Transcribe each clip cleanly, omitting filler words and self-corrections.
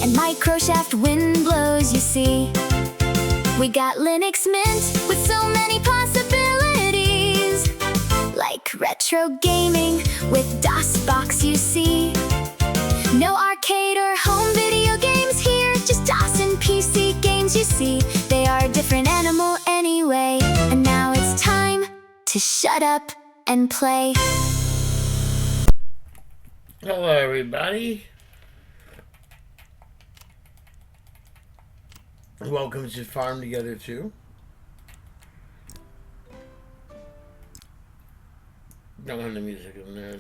and microshaft wind blows, you see. We got Linux Mint with so many possibilities, like retro gaming with DOSBox, you see. No arcade or home video games here, just DOS and PC games, you see. They are a different animal anyway, and now it's time to shut up and play. Hello everybody. Welcome to Farm Together 2. Don't have the music in there.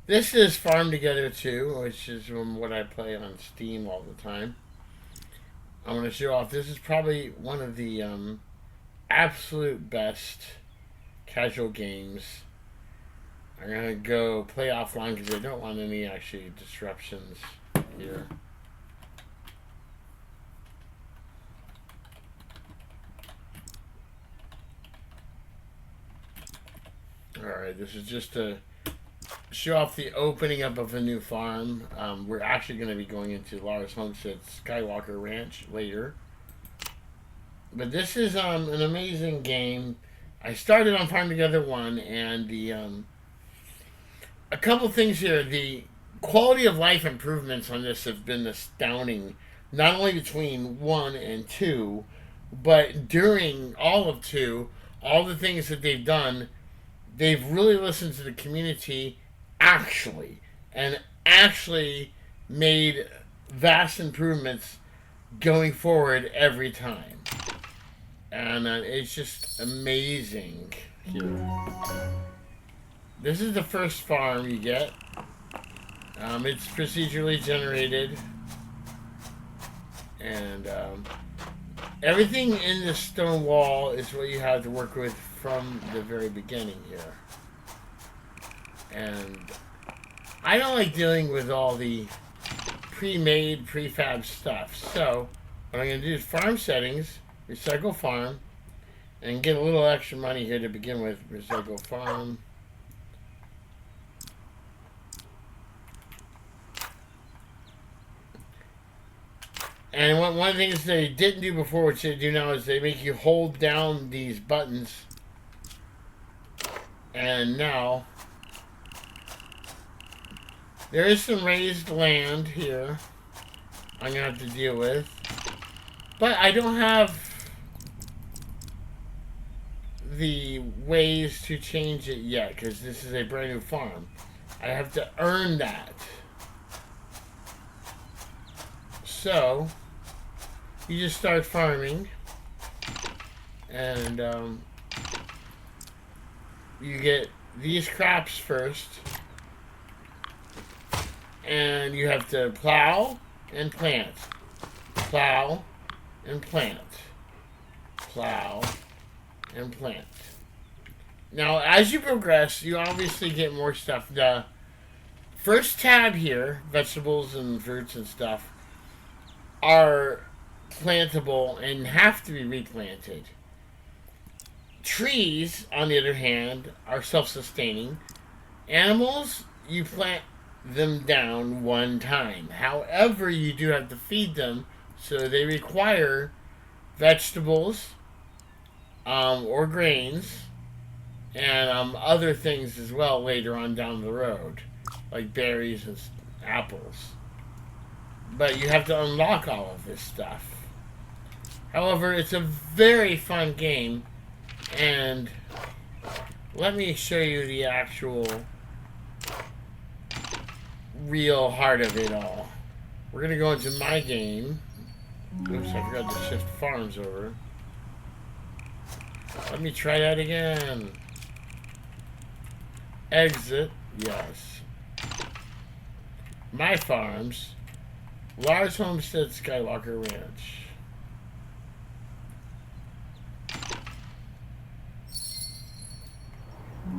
This is Farm Together 2, which is what I play on Steam all the time. I'm going to show off. This is probably one of the absolute best casual games. I'm going to go play offline because I don't want any actually disruptions here. Alright, this is just to show off the opening up of a new farm. We're actually going to be going into Lars Homestead's Skywalker Ranch later. But this is an amazing game. I started on Farm Together 1, and the a couple things here. The quality of life improvements on this have been astounding, not only between 1 and 2, but during all of 2, all the things that they've done, they've really listened to the community and actually made vast improvements going forward every time. And it's just amazing here. This is the first farm you get. It's procedurally generated. And everything in this stone wall is what you have to work with from the very beginning here. And I don't like dealing with all the pre-made, prefab stuff. So what I'm going to do is farm settings, recycle farm, and get a little extra money here to begin with. Recycle farm. And one of the things they didn't do before, which they do now, is they make you hold down these buttons. And now there is some raised land here I'm going to have to deal with. But I don't have the ways to change it yet, because this is a brand new farm. I have to earn that. So you just start farming, and you get these crops first, and you have to plow and plant, plow and plant, plow and plant. Now, as you progress, you obviously get more stuff. The first tab here, vegetables and fruits and stuff, are plantable and have to be replanted. Trees, on the other hand, are self-sustaining. Animals, you plant them down one time. However, you do have to feed them, so they require vegetables or grains and other things as well later on down the road, like berries and apples. But you have to unlock all of this stuff. However, it's a very fun game, and let me show you the actual real heart of it all. We're going to go into my game. Oops, I forgot to shift farms over. Let me try that again. Exit, yes. My farms. Lars Homestead Skywalker Ranch.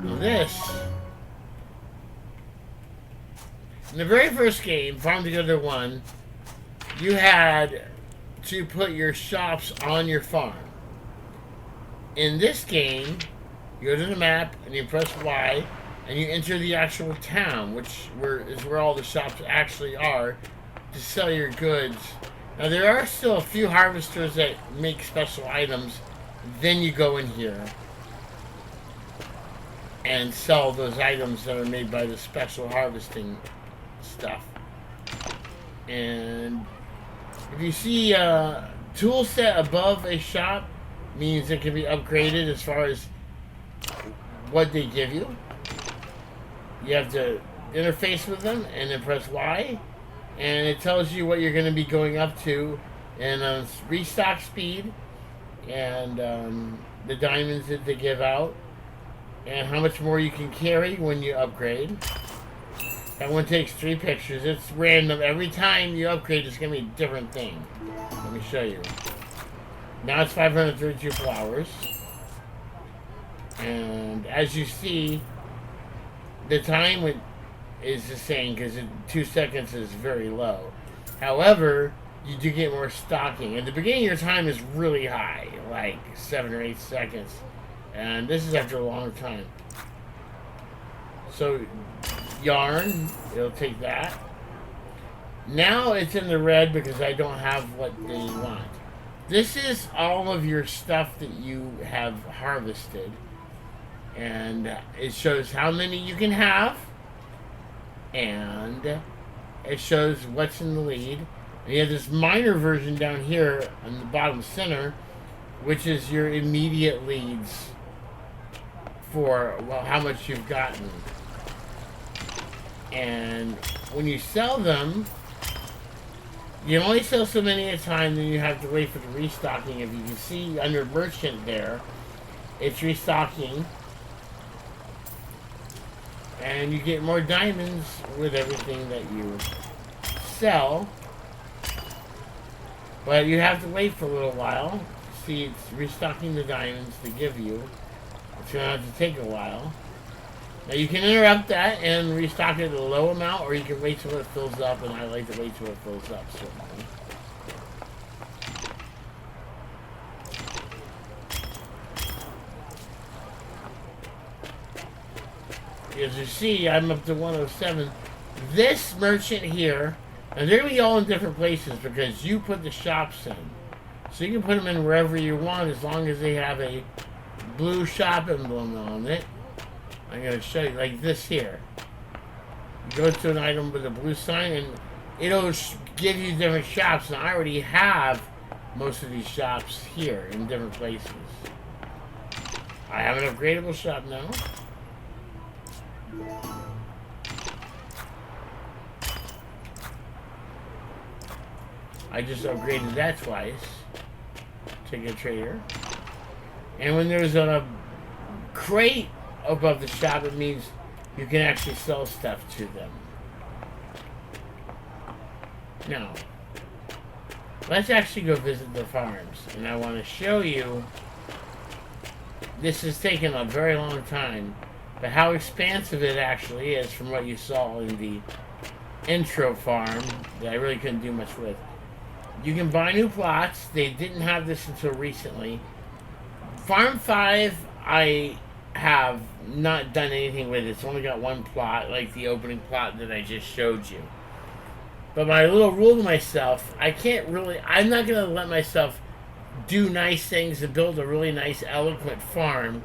Now this, in the very first game, Farm Together 1, you had to put your shops on your farm. In this game, you go to the map and you press Y and you enter the actual town, which is where all the shops actually are, to sell your goods. Now there are still a few harvesters that make special items. Then you go in here and sell those items that are made by the special harvesting stuff. And if you see a tool set above a shop, means it can be upgraded as far as what they give you. You have to interface with them and then press Y, and it tells you what you're going to be going up to, and restock speed, and the diamonds that they give out, and how much more you can carry when you upgrade. That one takes 3 pictures. It's random. Every time you upgrade, it's going to be a different thing. Let me show you. Now it's 532 flowers. And as you see, the time is the same because 2 seconds is very low. However, you do get more stocking. At the beginning, your time is really high, like 7 or 8 seconds. And this is after a long time. So, yarn, it'll take that. Now it's in the red because I don't have what they want. This is all of your stuff that you have harvested. And it shows how many you can have. And it shows what's in the lead. And you have this minor version down here on the bottom center, which is your immediate leads for, well, how much you've gotten. And when you sell them, you only sell so many at a time, then you have to wait for the restocking. If you can see under merchant there, it's restocking. And you get more diamonds with everything that you sell. But you have to wait for a little while. See, it's restocking the diamonds to give you. It's going to have to take a while. Now you can interrupt that and restock it at a low amount, or you can wait till it fills up, and I like to wait till it fills up, certainly. As you see, I'm up to 107. This merchant here, and they're going to be all in different places because you put the shops in. So you can put them in wherever you want as long as they have a blue shop emblem on it. I'm going to show you, like this here. You go to an item with a blue sign and it'll give you different shops. And I already have most of these shops here in different places. I have an upgradable shop now. I just upgraded that twice to get trader. And when there's a crate above the shop, it means you can actually sell stuff to them. Now, let's actually go visit the farms. And I want to show you, this has taken a very long time, but how expansive it actually is from what you saw in the intro farm that I really couldn't do much with. You can buy new plots. They didn't have this until recently. Farm 5, I have not done anything with it. It's only got one plot, like the opening plot that I just showed you. But my little rule to myself, I'm not going to let myself do nice things and build a really nice, elaborate farm,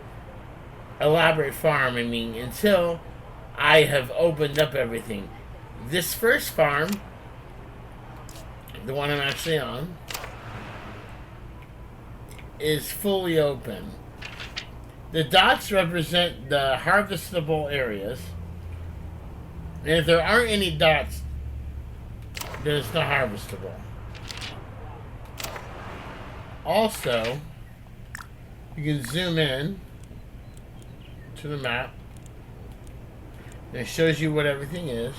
until I have opened up everything. This first farm, the one I'm actually on, is fully open. The dots represent the harvestable areas. And if there aren't any dots, then it's not harvestable. Also, you can zoom in to the map. And it shows you what everything is.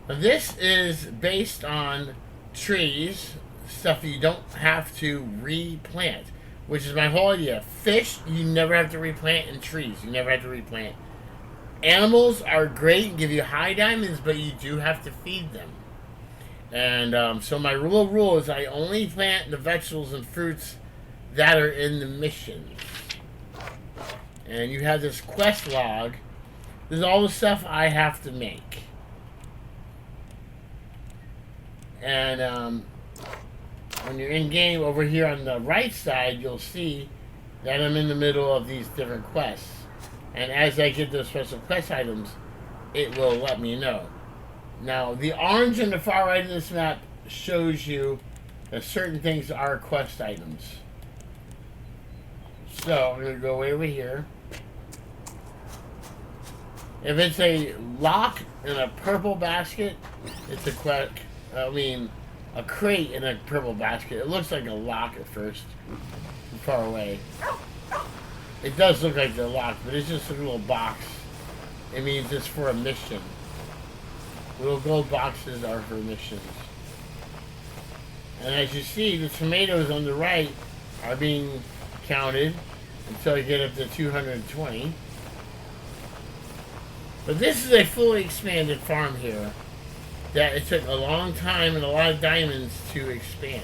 Now this is based on trees, stuff that you don't have to replant, which is my whole idea. Fish, you never have to replant, and trees, you never have to replant. Animals are great and give you high diamonds, but you do have to feed them. And so my rule is I only plant the vegetables and fruits that are in the missions. And you have this quest log. This is all the stuff I have to make. And when you're in game over here on the right side, you'll see that I'm in the middle of these different quests. And as I get those special quest items, it will let me know. Now, the orange on the far right of this map shows you that certain things are quest items. So, I'm going to go over here. If it's a lock in a purple basket, it's a quest. A crate in a purple basket. It looks like a lock at first, from far away. It does look like the lock, but it's just a little box. It means it's for a mission. Little gold boxes are for missions. And as you see, the tomatoes on the right are being counted until you get up to 220. But this is a fully expanded farm here that it took a long time and a lot of diamonds to expand.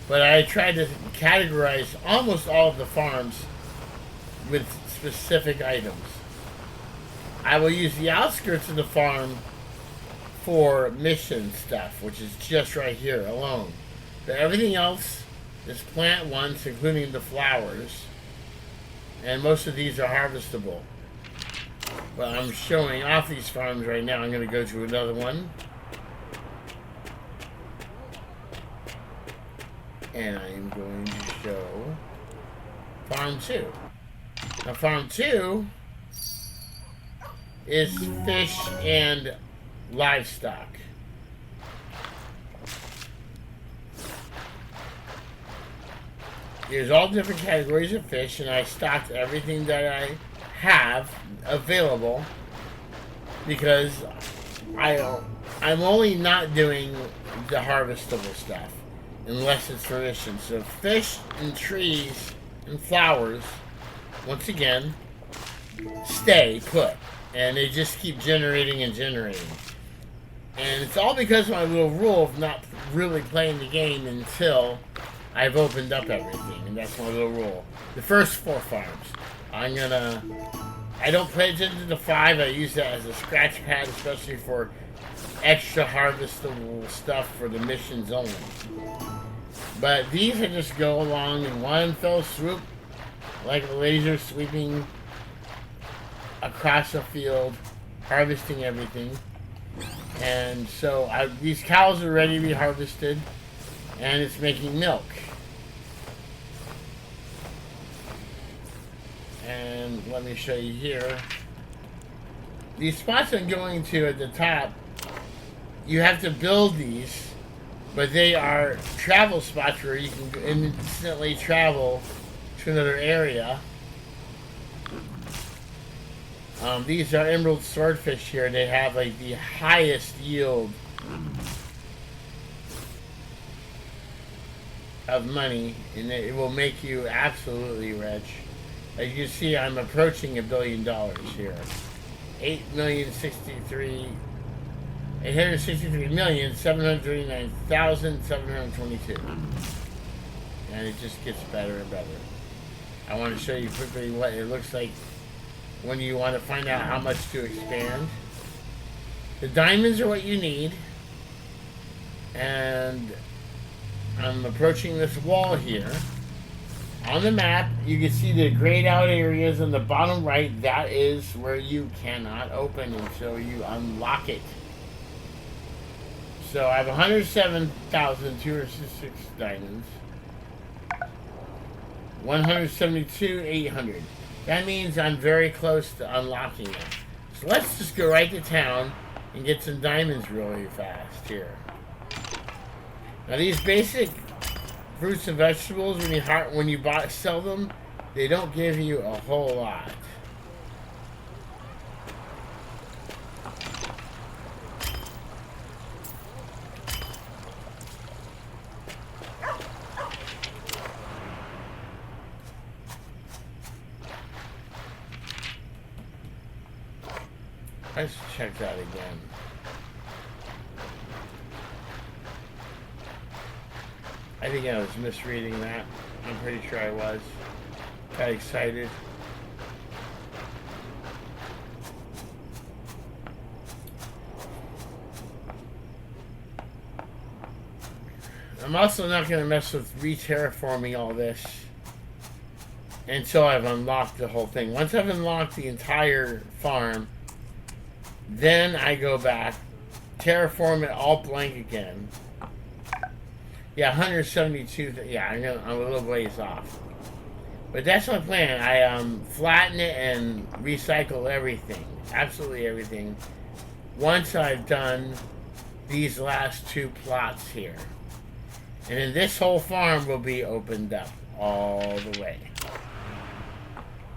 But I tried to categorize almost all of the farms with specific items. I will use the outskirts of the farm for mission stuff, which is just right here alone. But everything else is plant once, including the flowers. And most of these are harvestable. But I'm showing off these farms right now. I'm going to go to another one. And I'm going to show Farm 2. Now Farm 2 is fish and livestock. There's all different categories of fish, and I stocked everything that I have available because I'm only not doing the harvestable stuff unless it's for mission. So fish and trees and flowers, once again, stay put, and they just keep generating and generating. And it's all because of my little rule of not really playing the game until I've opened up everything, and that's my little rule. The first 4 farms, I don't play attention to the 5. I use that as a scratch pad, especially for extra harvestable stuff for the missions only. But these I just go along in one fell swoop, like a laser sweeping across a field, harvesting everything. And so these cows are ready to be harvested, and it's making milk. And let me show you here. These spots I'm going to at the top, you have to build these, but they are travel spots where you can instantly travel to another area. These are emerald swordfish here. They have like the highest yield of money, and it will make you absolutely rich. As you see, I'm approaching $1 billion here. 863,739,722. And it just gets better and better. I want to show you quickly what it looks like when you want to find out how much to expand. The diamonds are what you need. And I'm approaching this wall here. On the map, you can see the grayed out areas on the bottom right. That is where you cannot open until you unlock it. So I have 107,266 diamonds. 172,800. That means I'm very close to unlocking it. So let's just go right to town and get some diamonds really fast here. Now these basic fruits and vegetables, when you sell them, they don't give you a whole lot. Let's check that again. I think I was misreading that. I'm pretty sure I was. Got excited. I'm also not going to mess with re-terraforming all this until I've unlocked the whole thing. Once I've unlocked the entire farm, then I go back, terraform it all blank again. Yeah, 172. Yeah, I know I'm a little ways off. But that's my plan. I flatten it and recycle everything. Absolutely everything. Once I've done these last 2 plots here. And then this whole farm will be opened up all the way.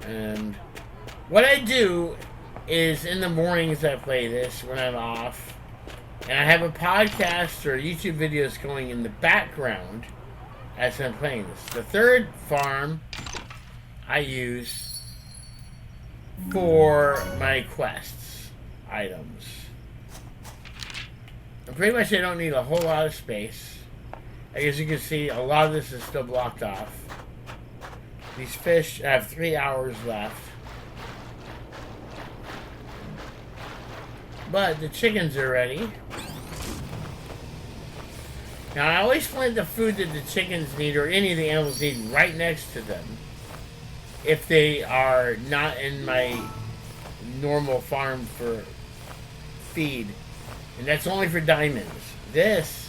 And what I do is in the mornings I play this when I'm off. And I have a podcast or YouTube videos going in the background as I'm playing this. The third farm I use for my quests items. And pretty much I don't need a whole lot of space. As you can see, a lot of this is still blocked off. These fish have 3 hours left. But the chickens are ready. Now I always plant the food that the chickens need or any of the animals need right next to them. If they are not in my normal farm for feed. And that's only for diamonds. This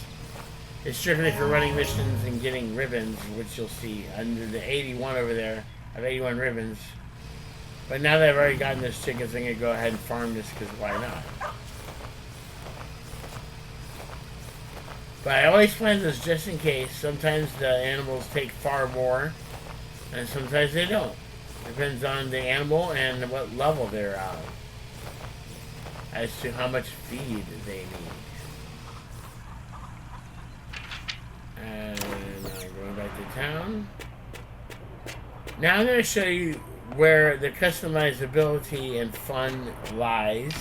is strictly for running missions and getting ribbons, which you'll see under the 81 over there. I have 81 ribbons. But now that I've already gotten those chickens, I'm going to go ahead and farm this because why not? But I always plan this just in case. Sometimes the animals take far more, and sometimes they don't. Depends on the animal and what level they're at as to how much feed they need. And I'm going back to town. Now I'm going to show you where the customizability and fun lies.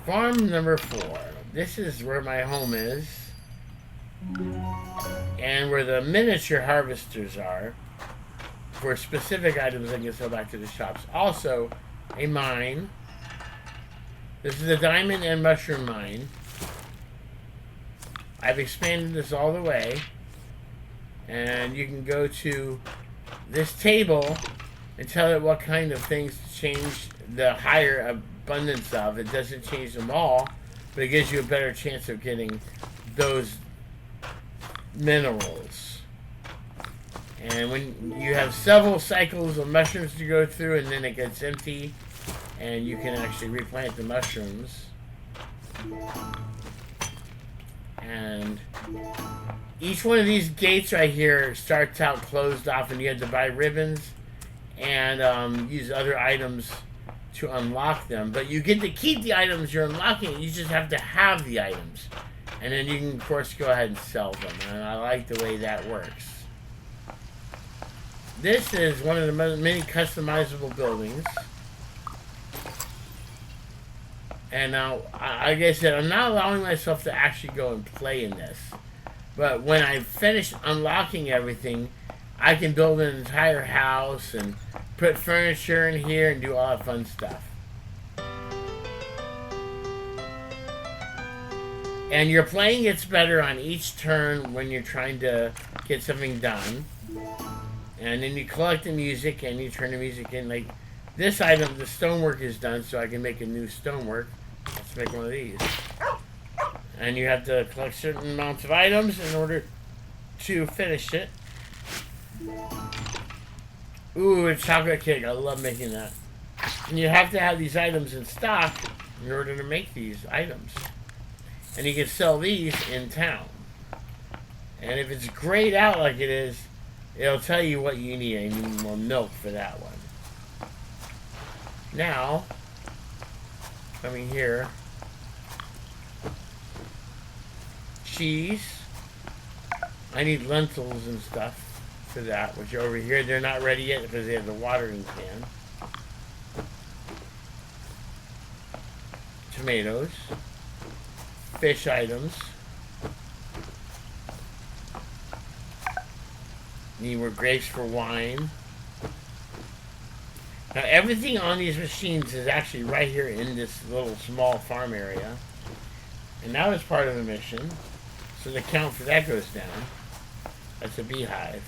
Farm number 4. This is where my home is. And where the miniature harvesters are. For specific items I can sell back to the shops. Also, a mine. This is a diamond and mushroom mine. I've expanded this all the way, and you can go to this table and tell it what kind of things to change the higher abundance of. It doesn't change them all, but it gives you a better chance of getting those minerals. And when you have several cycles of mushrooms to go through and then it gets empty, and you can actually replant the mushrooms. And each one of these gates right here starts out closed off, and you have to buy ribbons and use other items to unlock them. But you get to keep the items you're unlocking. You just have to have the items. And then you can, of course, go ahead and sell them. And I like the way that works. This is one of the many customizable buildings. And now, like I said, I'm not allowing myself to actually go and play in this. But when I finish unlocking everything, I can build an entire house and put furniture in here and do all that fun stuff. And your playing gets better on each turn when you're trying to get something done. And then you collect the music and you turn the music in. Like this item, the stonework is done, so I can make a new stonework. Let's make one of these. And you have to collect certain amounts of items in order to finish it. Ooh, a chocolate cake. I love making that. And you have to have these items in stock in order to make these items. And you can sell these in town. And if it's grayed out like it is, it'll tell you what you need. I need more milk for that one. Now, coming here, cheese. I need lentils and stuff for that, which are over here. They're not ready yet because they have the watering can. Tomatoes. Fish items. Need more grapes for wine. Now everything on these machines is actually right here in this little small farm area. And now it's part of a mission. So the count for that goes down. That's a beehive.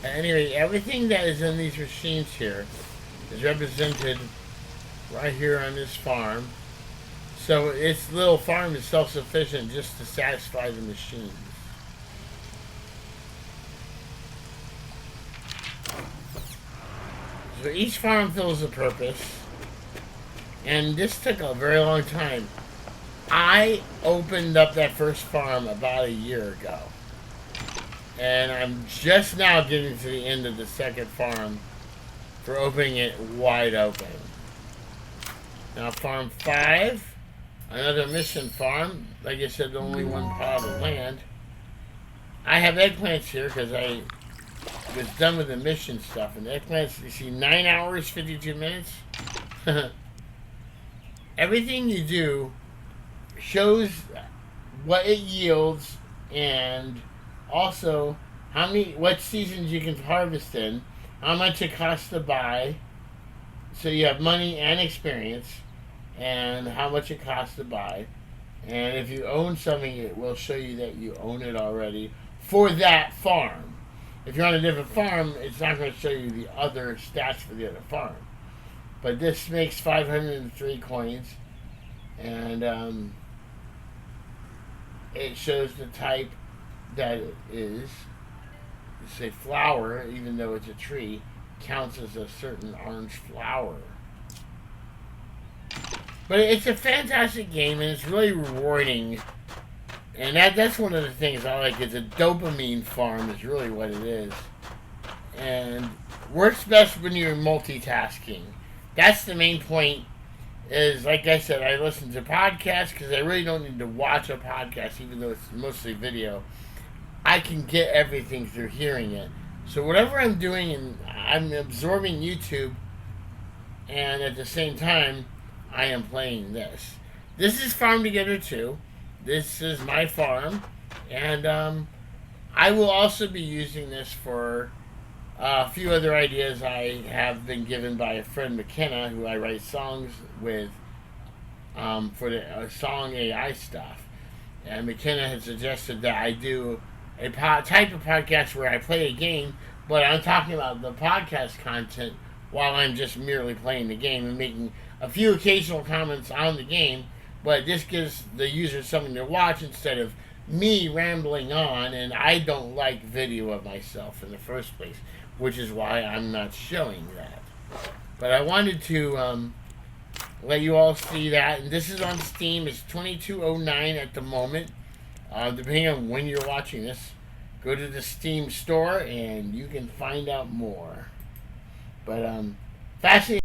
Anyway, everything that is in these machines here is represented right here on this farm. So its little farm is self-sufficient just to satisfy the machines. So each farm fills a purpose. And this took a very long time. I opened up that first farm about a year ago. And I'm just now getting to the end of the second farm for opening it wide open. Now farm 5. Another mission farm. Like I said, only one plot of land. I have eggplants here because I was done with the mission stuff. And eggplants, you see, 9 hours, 52 minutes. Everything you do shows what it yields and also what seasons you can harvest in, how much it costs to buy. So you have money and experience. And how much it costs to buy. And if you own something, it will show you that you own it already for that farm. If you're on a different farm, it's not going to show you the other stats for the other farm. But this makes 503 coins. And it shows the type that it is. Say flower, even though it's a tree, counts as a certain orange flower. But it's a fantastic game, and it's really rewarding. And that's one of the things I like. It's a dopamine farm is really what it is. And works best when you're multitasking. That's the main point. Is, like I said, I listen to podcasts because I really don't need to watch a podcast, even though it's mostly video. I can get everything through hearing it. So whatever I'm doing, and I'm absorbing YouTube, and at the same time, I am playing this. This is Farm Together 2. This is my farm. And I will also be using this for a few other ideas I have been given by a friend, McKenna, who I write songs with for the song AI stuff. And McKenna had suggested that I do a type of podcast where I play a game, but I'm talking about the podcast content while I'm just merely playing the game and making a few occasional comments on the game, but this gives the user something to watch instead of me rambling on, and I don't like video of myself in the first place, which is why I'm not showing that. But I wanted to let you all see that, and this is on Steam. It's $22.09 at the moment, depending on when you're watching this. Go to the Steam store, and you can find out more. But fascinating.